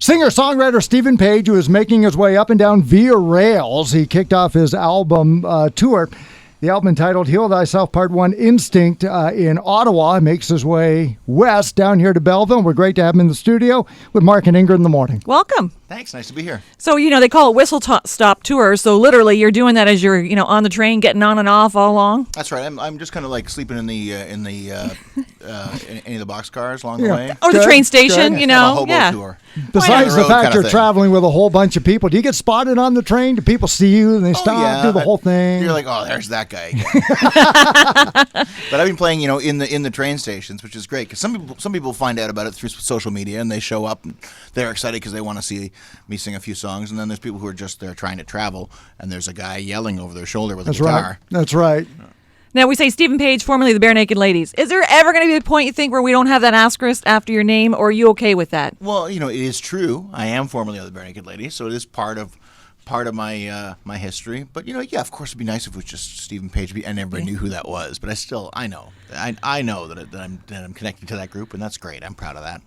Singer-songwriter Stephen Page, who is making his way up and down via rails. He kicked off his album tour. The album entitled Heal Thyself Part 1 Instinct in Ottawa. He makes his way west down here to Belleville. We're great to have him in the studio with Mark and Ingrid in the morning. Welcome. Thanks. Nice to be here. So, they call it whistle-stop tours. So literally you're doing that as you're, on the train, getting on and off all along? That's right. I'm just kind of like sleeping in any of the boxcars along the way. Or the train station, A hobo tour. Besides the fact you're traveling with a whole bunch of people, do you get spotted on the train? Do people see you and they stop, do the whole thing? You're like, oh, there's that guy again. But I've been playing, in the train stations, which is great because some people find out about it through social media and they show up and they're excited because they want to see me sing a few songs. And then there's people who are just there trying to travel and there's a guy yelling over their shoulder with a guitar. Right. That's right. Now, we say Stephen Page, formerly the Bare Naked Ladies. Is there ever going to be a point you think where we don't have that asterisk after your name, or are you okay with that? Well, it is true. I am formerly of the Bare Naked Ladies, so it is part of my my history. But of course, it'd be nice if it was just Stephen Page, and everybody knew who that was. But I know that I'm connected to that group, and that's great. I'm proud of that.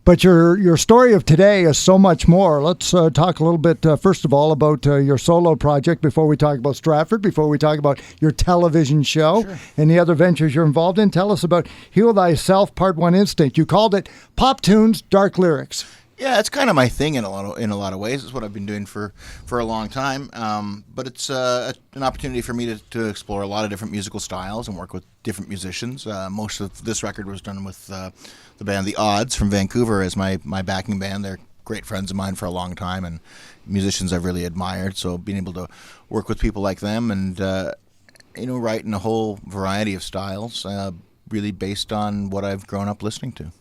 But your story of today is so much more. Let's talk a little bit, first of all, about your solo project before we talk about Stratford, before we talk about your television show and the other ventures you're involved in. Tell us about Heal Thyself Part 1 Instinct. You called it Pop Tunes, Dark Lyrics. Yeah, it's kind of my thing in a lot of ways. It's what I've been doing for a long time. But it's an opportunity for me to explore a lot of different musical styles and work with different musicians. Most of this record was done with the band The Odds from Vancouver as my backing band. They're great friends of mine for a long time and musicians I've really admired. So being able to work with people like them and write in a whole variety of styles, really based on what I've grown up listening to.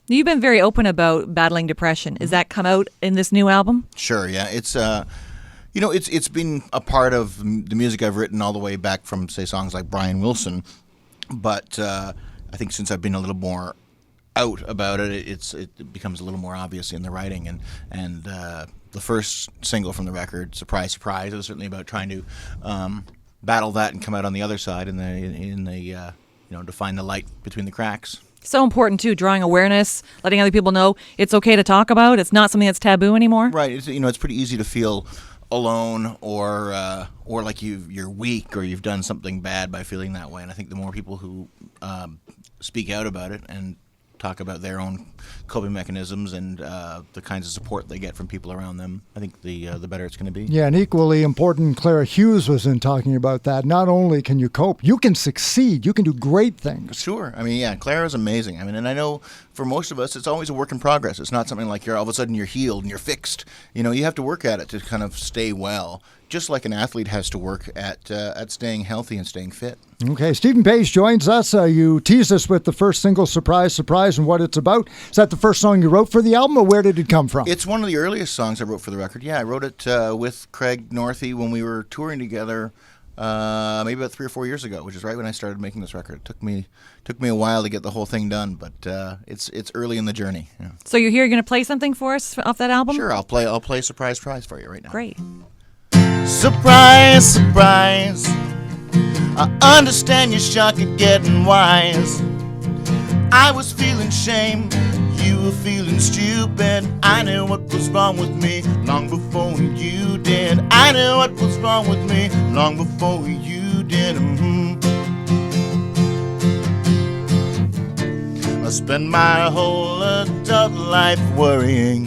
You've been very open about battling depression. Has that come out in this new album? Sure, yeah. It's it's been a part of the music I've written all the way back from, say, songs like Brian Wilson. But I think since I've been a little more out about it, it becomes a little more obvious in the writing. And the first single from the record, Surprise, Surprise, it was certainly about trying to battle that and come out on the other side to find the light between the cracks. So important, too, drawing awareness, letting other people know it's okay to talk about. It's not something that's taboo anymore. Right. It's pretty easy to feel alone or like you're weak or you've done something bad by feeling that way. And I think the more people who speak out about it and talk about their own coping mechanisms and the kinds of support they get from people around them, I think the better it's going to be. Yeah, and equally important, Clara Hughes was in talking about that. Not only can you cope, you can succeed. You can do great things. Sure. Clara's amazing. And I know for most of us, it's always a work in progress. It's not something like all of a sudden you're healed and you're fixed. You have to work at it to kind of stay well, just like an athlete has to work at staying healthy and staying fit. Okay, Stephen Page joins us. You teased us with the first single, Surprise, Surprise, and what it's about. Is that the first song you wrote for the album, or where did it come from? It's one of the earliest songs I wrote for the record. Yeah, I wrote it with Craig Northey when we were touring together maybe about 3 or 4 years ago, which is right when I started making this record. It took me a while to get the whole thing done, but it's early in the journey. Yeah. So you're here, you're going to play something for us off that album? Sure, I'll play Surprise, Surprise for you right now. Great. Surprise, surprise, I understand your shock at getting wise. I was feeling shame, you were feeling stupid. I knew what was wrong with me long before you did. I knew what was wrong with me long before you did. I spent my whole adult life worrying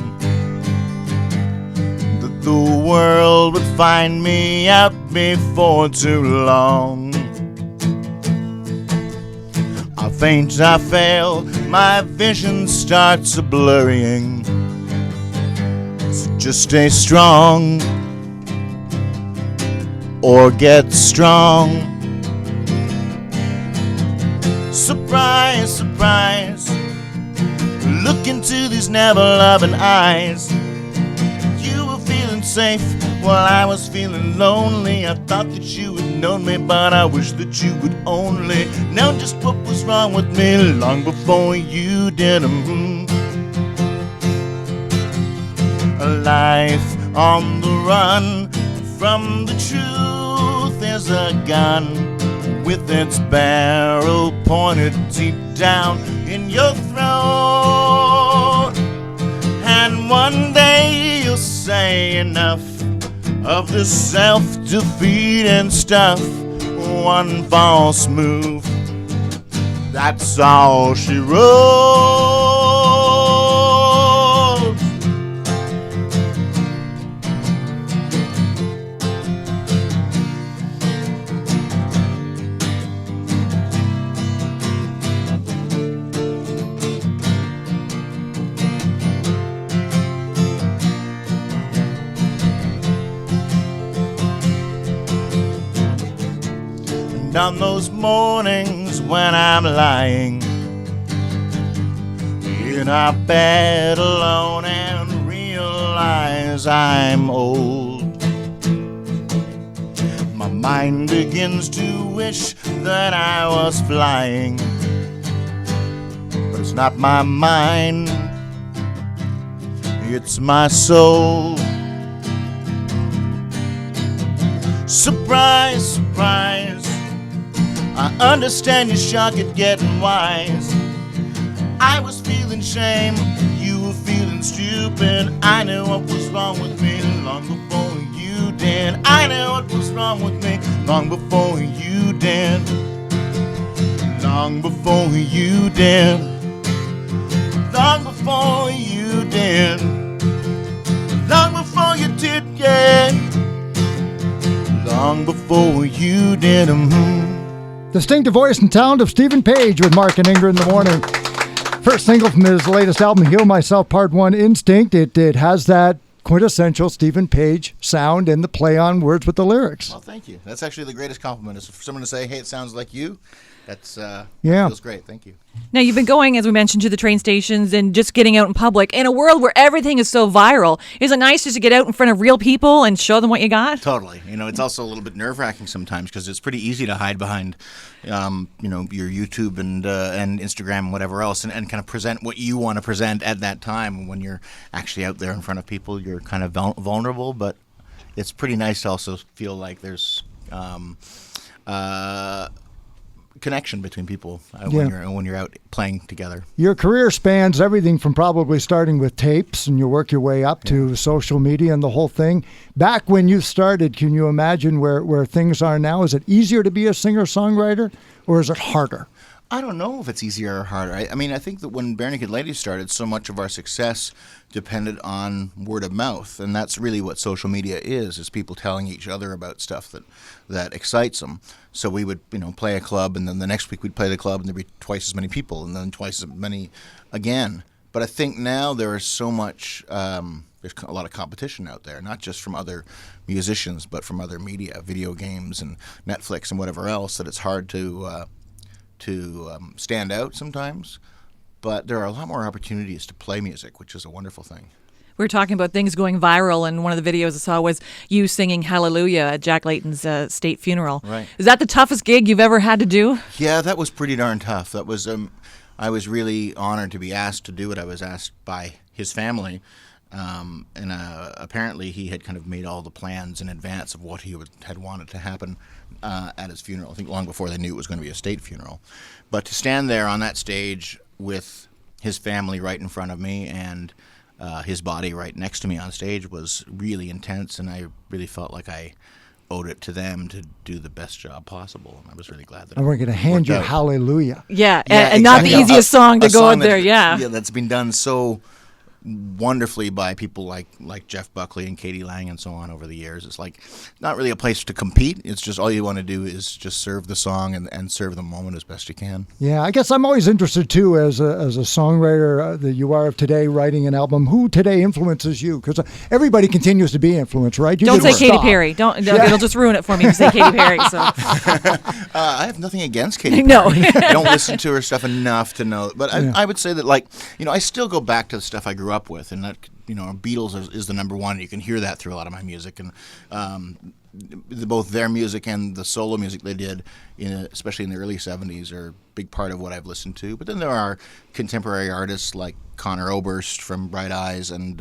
that the world would find me out before too long. I faint, I fail, my vision starts blurring. So just stay strong or get strong. Surprise, surprise, look into these never-loving eyes. You were feeling safe while I was feeling lonely. I thought that you had known me, but I wish that you would only know just what was wrong with me long before you did. A life on the run from the truth is a gun with its barrel pointed deep down in your throat. And One day you'll say enough of this self-defeating stuff. One false move, that's all she wrote. And on those mornings when I'm lying in our bed alone and realize I'm old, my mind begins to wish that I was flying, but it's not my mind, it's my soul. Surprise, surprise, I understand your shock at getting wise. I was feeling shame, you were feeling stupid. I knew what was wrong with me long before you did. I knew what was wrong with me long before you did. Long before you did. Long before you did. Long before you did, yeah. Long before you did. Distinctive voice and talent of Stephen Page with Mark and Ingrid in the morning. First single from his latest album, Heal Myself Part 1, Instinct. It has that quintessential Stephen Page sound and the play on words with the lyrics. Well, thank you. That's actually the greatest compliment, is for someone to say, hey, it sounds like you. That's yeah. feels great. Thank you. Now, you've been going, as we mentioned, to the train stations and just getting out in public. In a world where everything is so viral, is it nice just to get out in front of real people and show them what you got? Totally. It's also a little bit nerve-wracking sometimes because it's pretty easy to hide behind, your YouTube and Instagram and whatever else and kind of present what you want to present at that time. When you're actually out there in front of people, you're kind of vulnerable, but it's pretty nice to also feel like there's connection between people when you're out playing together. Your career spans everything from probably starting with tapes, and you work your way up to social media and the whole thing. Back when you started, can you imagine where things are now? Is it easier to be a singer-songwriter, or is it harder? I don't know if it's easier or harder. I think that when Bare Naked Ladies started, so much of our success depended on word of mouth, and that's really what social media is people telling each other about stuff that excites them. So we would, play a club, and then the next week we'd play the club, and there'd be twice as many people, and then twice as many again. But I think now there is so much, there's a lot of competition out there, not just from other musicians, but from other media, video games and Netflix and whatever else, that it's hard to stand out sometimes, but there are a lot more opportunities to play music, which is a wonderful thing. We were talking about things going viral, and one of the videos I saw was you singing Hallelujah at Jack Layton's state funeral. Right. Is that the toughest gig you've ever had to do? Yeah, that was pretty darn tough. That was I was really honored to be asked to do it. I was asked by his family, and apparently he had kind of made all the plans in advance of what he had wanted to happen at his funeral. I think long before they knew it was going to be a state funeral. But to stand there on that stage with his family right in front of me and his body right next to me on stage was really intense, and I really felt like I owed it to them to do the best job possible. And I was really glad that. And we're going to hand you Hallelujah. Yeah, and not the easiest song to go out there. Yeah, that's been done so wonderfully by people like Jeff Buckley and Katie Lang and so on over the years. It's like not really a place to compete. It's just all you want to do is just serve the song and serve the moment as best you can. Yeah, I guess I'm always interested too as a songwriter that you are of today, writing an album. Who today influences you? Because everybody continues to be influenced, right? Don't say Katy Perry. It'll just ruin it for me if you say Katy Perry. So I have nothing against Katy Perry. No. I don't listen to her stuff enough to know. But I would say that, I still go back to the stuff I grew up with, and that Beatles is the number one. You can hear that through a lot of my music, and both their music and the solo music they did, especially in the early 70s, are a big part of what I've listened to. But then there are contemporary artists like Conor Oberst from Bright Eyes, and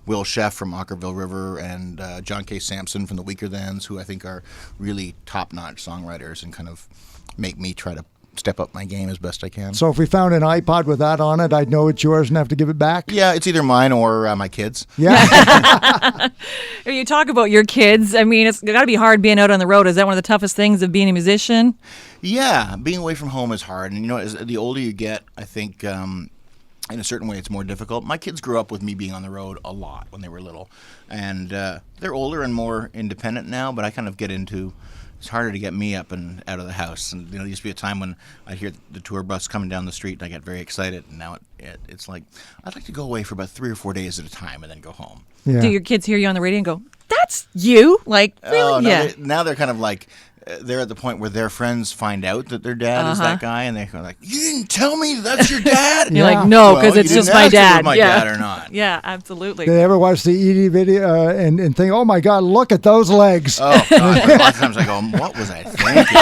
Will Sheff from Ockerville River, and John K. Sampson from the Weaker Thans, who I think are really top-notch songwriters and kind of make me try to step up my game as best I can. So if we found an iPod with that on it, I'd know it's yours and have to give it back? Yeah, it's either mine or my kids. Yeah. You talk about your kids. I mean, it's got to be hard being out on the road. Is that one of the toughest things of being a musician? Yeah, being away from home is hard. And, as the older you get, I think in a certain way it's more difficult. My kids grew up with me being on the road a lot when they were little. And they're older and more independent now, but I kind of get into... It's harder to get me up and out of the house. And there used to be a time when I'd hear the tour bus coming down the street and I get very excited. And now it's like, I'd like to go away for about 3 or 4 days at a time and then go home. Yeah. Do your kids hear you on the radio and go, "That's you"? Like, really? Oh, no, Yeah. now they're kind of like, they're at the point where their friends find out that their dad is that guy, and they're like, "You didn't tell me that's your dad." You're Yeah. like, no, Well, because you it's just didn't my ask if it was dad. my yeah. dad or not. Yeah, absolutely. Did they ever watch the Edie video and think, oh my God, look at those legs? Oh, God. A lot of times I go, what was I thinking?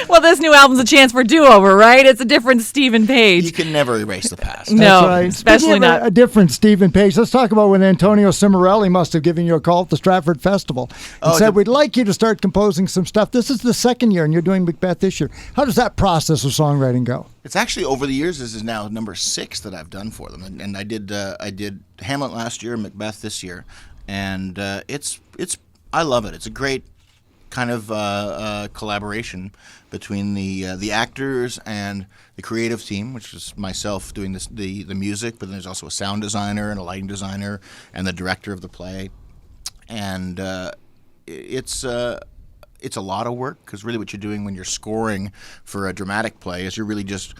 Well, this new album's a chance for do-over, right? It's a different Stephen You Page. can never erase the past. No, That's right. especially Speaking of not. a different Stephen Page. Let's talk about when Antonio Cimarelli must have given you a call at the Stratford Festival and said, we'd like you to start composing some stuff. This is the second year, and you're doing Macbeth this year. How does that process of songwriting go? It's actually over the years. This is now number 6 that I've done for them, and I did Hamlet last year, Macbeth this year, and it's I love it. It's a great kind of collaboration between the actors and the creative team, which is myself doing the music, but then there's also a sound designer and a lighting designer and the director of the play, and it's a lot of work, because really what you're doing when you're scoring for a dramatic play is you're really just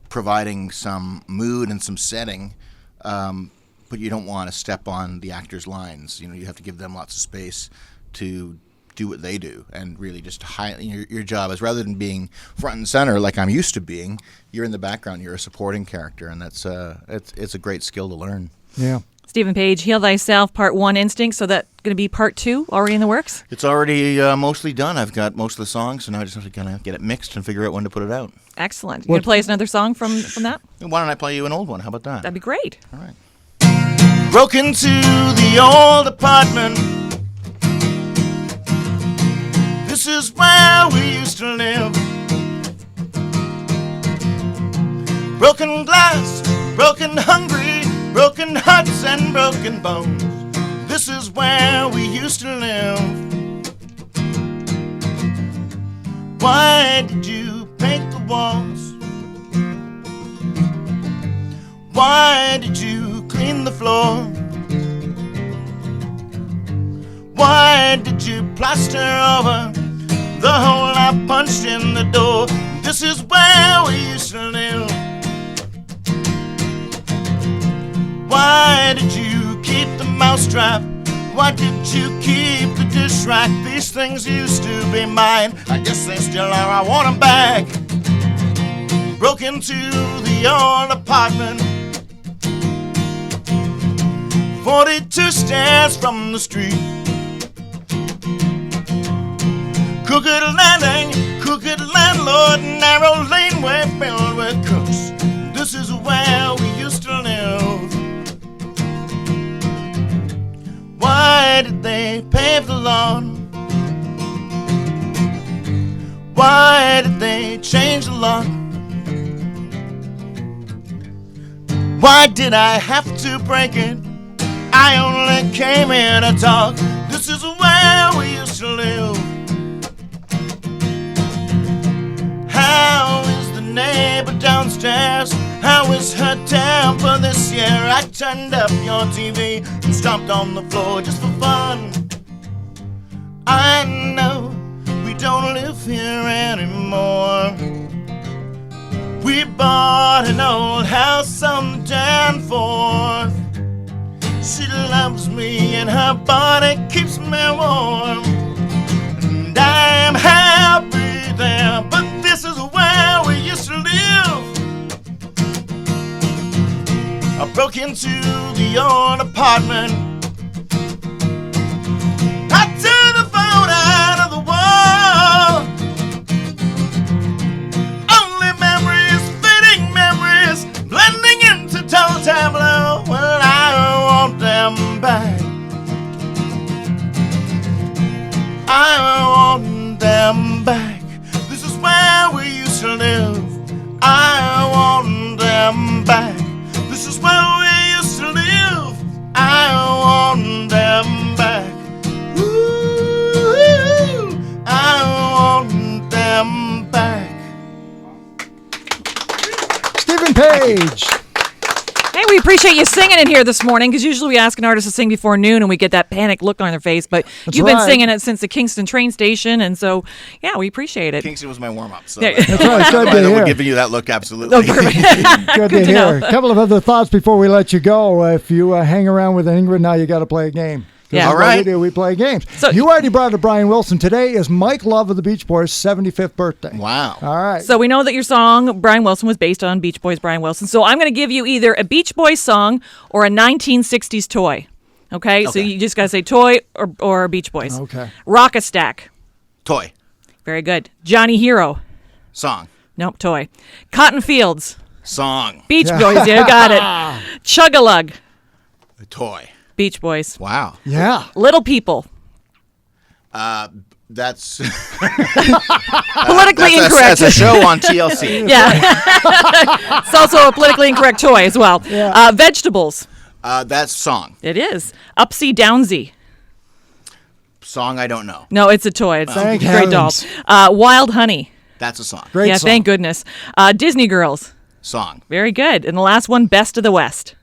providing some mood and some setting, but you don't want to step on the actors' lines. You have to give them lots of space to do what they do, and really just your job is, rather than being front and center like I'm used to being, you're in the background, you're a supporting character, and that's it's a great skill to learn. Yeah. Stephen Page, Heal Thyself, Part 1, Instinct. So that's going to be Part 2 already in the works? It's already mostly done. I've got most of the songs, so now I just have to kind of get it mixed and figure out when to put it out. Excellent. You going to play us another song from that? Why don't I play you an old one? How about that? That'd be great. All right. Broke into the old apartment. This is where we used to live. Broken glass, broken hungry, broken hearts and broken bones. This is where we used to live. Why did you paint the walls? Why did you clean the floor? Why did you plaster over the hole I punched in the door? This is where we used to live. Why did you keep the mousetrap? Why did you keep the dish rack? These things used to be mine. I guess they still are. I want them back. Broke into the old apartment, 42 stairs from the street. Crooked landing, crooked landlord, narrow laneway filled with crooks. This is where we used to live. Why did they pave the lawn? Why did they change the lock? Why did I have to break it? I only came here to talk. This is where we used to live. How is the neighbor downstairs? How is her temper this year? I turned up your TV and stomped on the floor just for fun. I know we don't live here anymore. We bought an old house on Danforth. She loves me and her body keeps me warm, and I'm happy there, but this is where we used to live. I broke into the old apartment. I turned the phone out of the wall. Only memories, fading memories, blending into dull tableau. Well, I want them back. I want them back. This is where we appreciate you singing in here this morning because usually we ask an artist to sing before noon and we get that panicked look on their face. But you've been right. singing it since the Kingston train station, and so yeah, we appreciate it. Kingston was my warm up. So Yeah. That's right. Good to we're hear. giving you that look, absolutely. Oh, perfect. Good to to know. hear. A couple of other thoughts before we let you go. If you hang around with Ingrid now, you got to play a game. 'Cause Yeah. that's All what right. we do. We play games. So- you already brought up Brian Wilson. Today is Mike Love of the Beach Boys' 75th birthday. Wow. All right. So we know that your song Brian Wilson was based on Beach Boys Brian Wilson. So I'm going to give you either a Beach Boys song or a 1960s toy. Okay? So Okay. you just got to say toy or Beach Boys. Okay. Rock-a-Stack. Toy. Very good. Johnny Hero. Song. Nope, toy. Cotton Fields. Song. Beach Boys. You got it. Chug-a-lug. Toy. Beach Boys. Wow. Yeah. Little People. That's Politically incorrect. That's a show on TLC. Yeah. It's also a politically incorrect toy as well. Yeah. Vegetables. That's song. It is. Upsy Downsy. Song I don't know. No, it's a toy. It's Thank a great doll. heavens. Wild Honey. That's a song. Great Yeah, song. thank goodness. Disney Girls. Song. Very good. And the last one, Best of the West.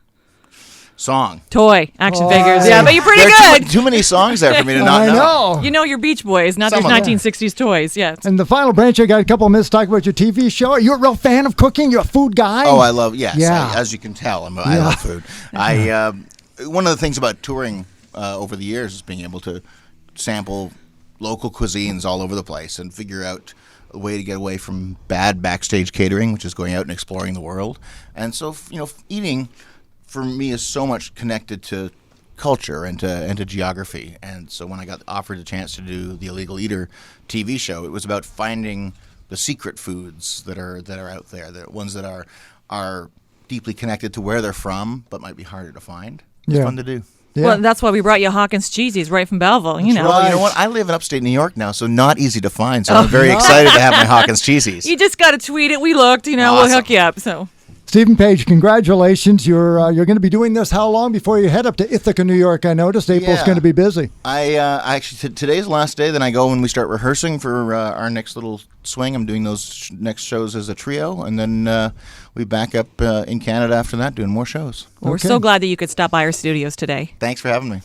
Song. Toy. Action Oh, figures. I- Yeah, but you're pretty There are good. too many songs there for me to not I know. know. You know your Beach Boys, not Some these of them. 1960s toys. Yeah. And the final branch, I got a couple of minutes to talk about your TV show. Are you a real fan of cooking? You're a food guy? Oh, I love yes. Yeah. As you can tell, I love food. One of the things about touring over the years is being able to sample local cuisines all over the place and figure out a way to get away from bad backstage catering, which is going out and exploring the world. And so, eating for me is so much connected to culture and to geography. And so when I got offered a chance to do the Illegal Eater TV show, it was about finding the secret foods that are out there, the ones that are deeply connected to where they're from, but might be harder to find. It's Yeah. fun to do. Yeah. Well, that's why we brought you Hawkins Cheesies right from Belleville. You know. Well, you know Right. what? I live in upstate New York now, so not easy to find. So I'm very excited to have my Hawkins cheesies. You just got to tweet it. We looked. We'll Awesome. hook you up. So. Stephen Page, congratulations. You're going to be doing this how long before you head up to Ithaca, New York? I noticed April's Yeah. going to be busy. I actually today's the last day. Then I go and we start rehearsing for our next little swing. I'm doing those next shows as a trio, and then we back up in Canada after that, doing more shows. We're Okay. so glad that you could stop by our studios today. Thanks for having me.